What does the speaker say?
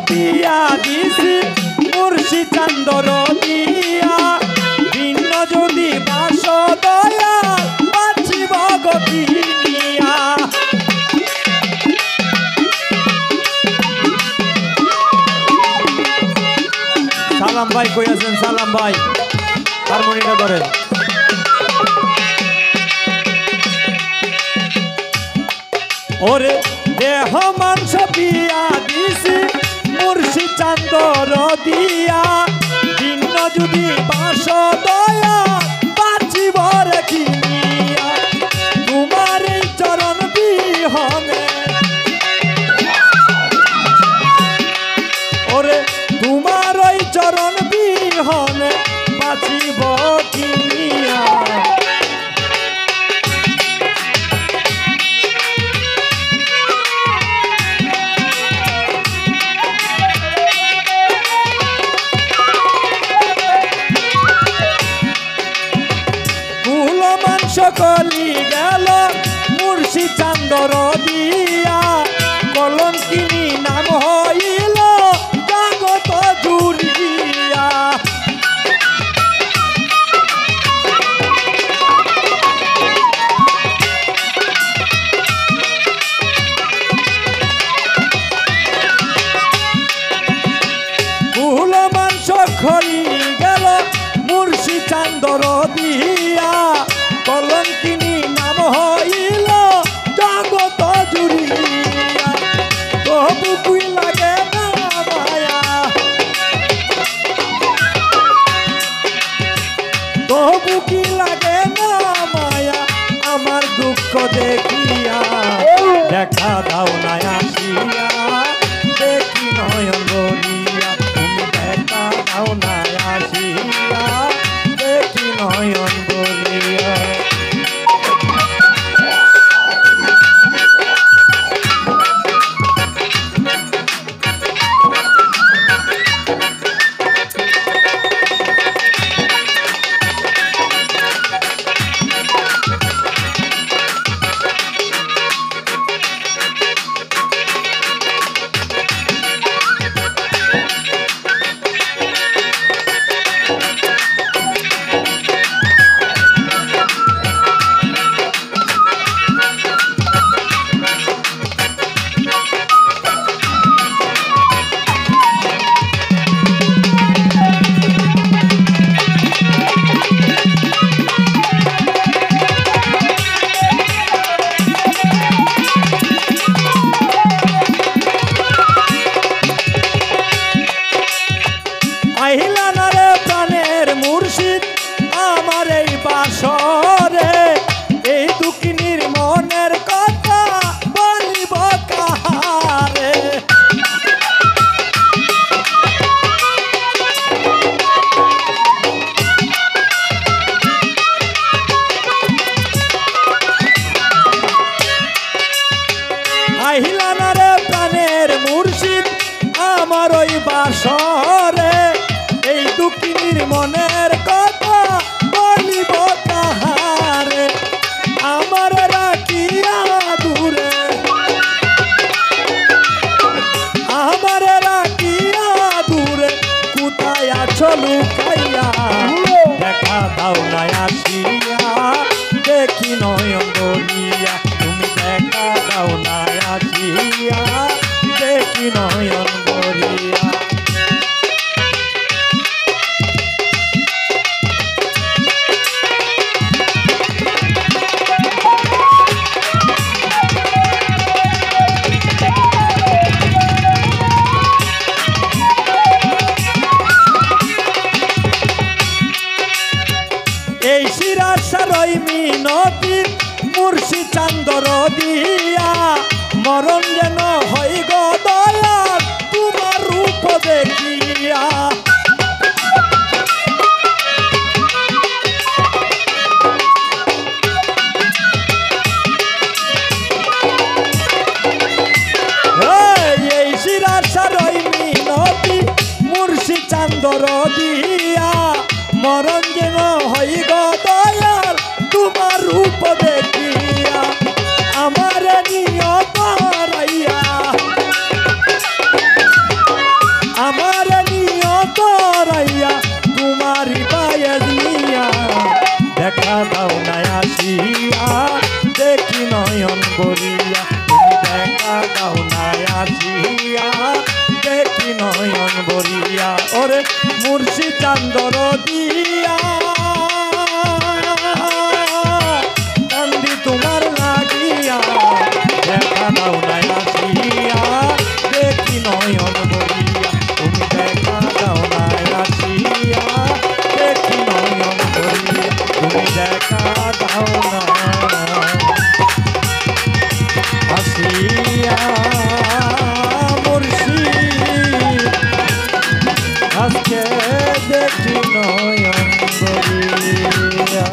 দিয়া দিছি মুর্শিদ চান্দর দিয়া ভিন্ন যদি বাস দয়া বাঁচিব গতিয়া সালাম ভাই কই আছেন? সালাম ভাই হারমোনিয়ামটা ধরেন। ওরে দেহ মাংস বিয়া দিছি মুর্শিদ চান্দর দিয়া ভিন্ন যদি বাস দয়া বাঁচিব রেখিয়া তোমার এই চরণ বিহনে ওরে তোমার ওই চরণ বিহনে বাঁচিব কিনিয়া সকলি গেল মুর্শিদ চান্দর দিয়া কলঙ্কিনী নাম হইল জগত জুড়িয়া কুল মাংস খলি গেল মুর্শিদ চান্দর দিয়া কলঙ্কিনী নাম হইল জগত জুড়িয়া তবু কুই লাগে না মায়া তবু কি লাগে না মায়া আমার দুঃখ দেখিয়া দেখা দাও না আসিয়া দেখি নয়ন বলিয়া তুমি দেখা দাও না আসিয়া দেখি নয়ন বলিয়া আহিলা না রে প্রাণের মুর্শিদ আমার এই বাসরে এই দুঃখিনীর মনের কথা বলিব কাহারে আহিলা না রে প্রাণের মুর্শিদ আমার ওই বাসরে এই দুঃখিনীর মনের কথা বলিব কাহারে আমার রাখিয়া দূরে দাও না আসিয়া দেখি নয়ন ভরিয়া। এই শিরাশারই মিনতি মুর্শি চান্দর দিয়া মরণ যেন হই গো দয়াল তোমার রূপ দেখিয়া। এই শিরাশারই মিনতি মুর্শি চান্দর দিয়া মরণ যেন হই গো দয়াল তোমার রূপ দেখিয়া। আমার নিয়ত রাইয়া আমার নিয়ত রাইয়া তোমারি পায়ের নিয়া দেখা দাও না আসিয়া দেখি নয়ন ভরিয়া। তুমি দেখা দাও না আসিয়া দেখি নয়ন ভরিয়া। ওরে মুর্শি চান্দর দিয়া কান্দি তোমার লাগিয়া দেখা দাও না আসিয়া দেখি নয়ন ভরিয়া। তুমি দেখা দাও না আসিয়া দেখি নয়ন ভরিয়া। তুমি দেখা দাও না আসিয়া মুর্শিদ আজকে দেখি নয়